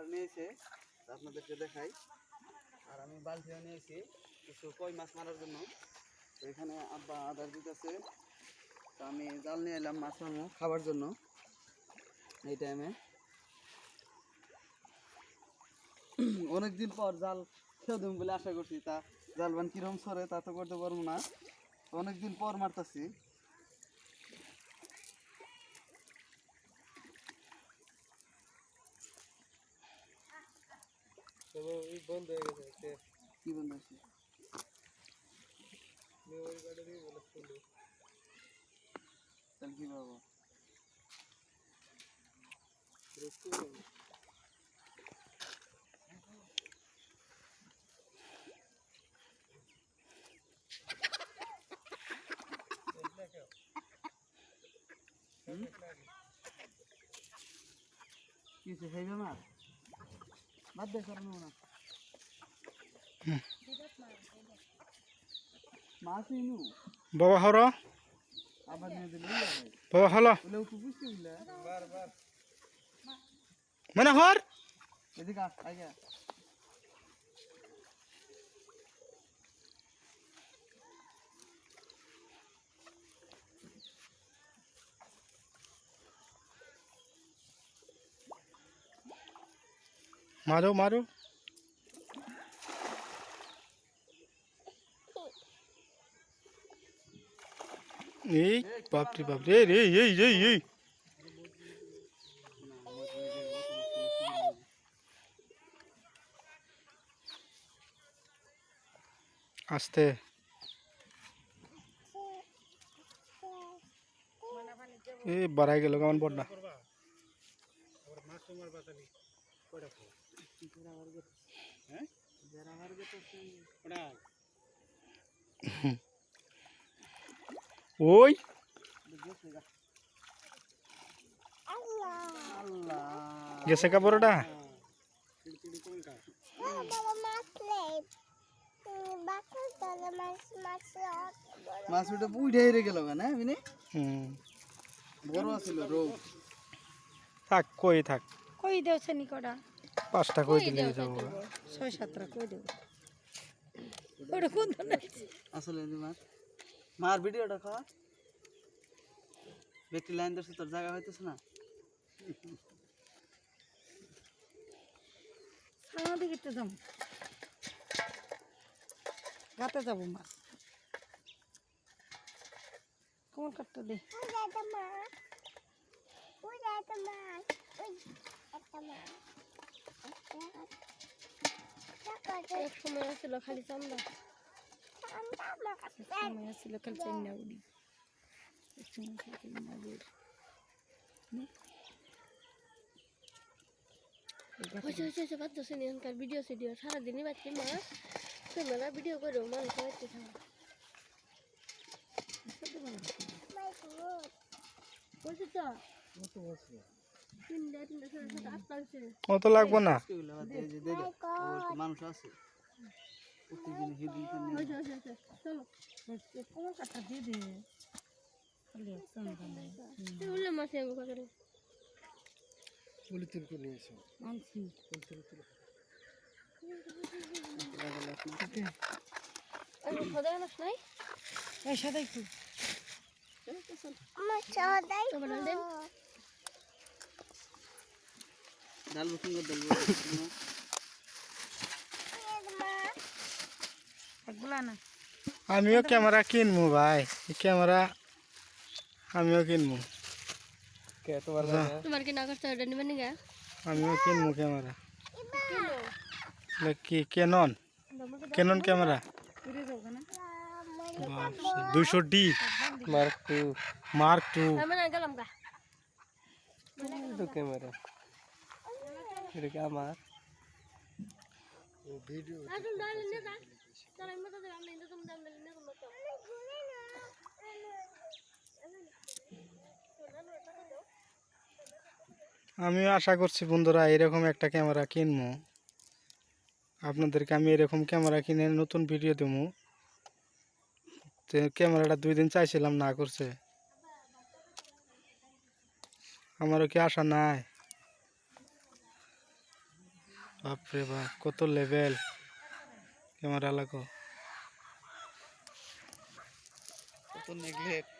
কাঁঠাল নিয়েছে, আপনাদেরকে দেখাই। আর আমি বালতিও নিয়েছি কিছু কই মাছ মারার জন্য। তো এখানে আব্বা আদার দিতেছে, তো আমি জাল নিয়ে এলাম মাছ মারবো খাবার জন্য এই টাইমে। অনেকদিন পর জাল খেয়ে দেবো বলে আশা করছি, তা জাল বান কিরম সরে তা তো করতে পারবো না, অনেকদিন পর মারতেছি। বন্ধ হয়ে গেছে কি বন্ধ আছে? তাহলে কি পাবো? কিছু খাইবে মাছ বাদ দিয়ে করানো না, মাছ ইনু বাবা হরো আবার নিয়ে দিলে বাবা হলো বলে তো বুঝতে দিলে বারবার মানে হর এদিকে আগে মারো মারো এই বাপরে বাপরে রে এই এই এই আস্তে এ বাড়াই গেল কেমন বড়টা ওই গেছে কা বড়টা মাছ উঠে উঠে হেরে গেল না বিনে বড় আছিল রোগ থাক কই থাক কই দেওছে নিকটা 5টা কই দিলে যাবো 6-7টা কই দেব ওটা কোন ধরনের আসলে মাছ মার ভিডিওটা খা বেটি লাইন ধরছে তোর জায়গা হইতেছে না সামনে দিকে তো যাম গাতে যাব মাছ কোন কাটটা দে এক সময় আসছিল খালি চান্দা সময় আসছিল খালি চান্দা উড়ি এক সময় খালি চান্দা উড়ি হচ্ছে বাদ দোষে নিয়নকার ভিডিও সিডিও সারাদিনই বাচ্চি মা তোমরা ভিডিও করো মানুষ বাচ্চি থাকা বলছি তো অত লাগবো না মানুষ আছে প্রতিদিন হিদিন চলো কোন কাটা দিয়ে দে মাসে বলি তুল করে নিয়ে এসো আনছি সাদাই একটু ডাল বুকিং করে দেবো একগুলা না আমিও ক্যামেরা কিনবো ভাই ক্যামেরা আমিও কিনবো কে তোমার তোমার কি না করতে ওটা নিবেন না আমিও কিনবো ক্যামেরা কি Canon Canon camera 200D mark two গেলাম গা তো ক্যামেরা এটা কি আমার ভিডিও আমিও আশা করছি বন্ধুরা এরকম একটা ক্যামেরা কিনবো আপনাদেরকে আমি এরকম ক্যামেরা কিনে নতুন ভিডিও দেবো ক্যামেরাটা 2 দিন চাইছিলাম না করছে আমারও কি আশা নাই বাপরে বাপ কত লেভেল ক্যামেরা লাগো কত নেগলেক্ট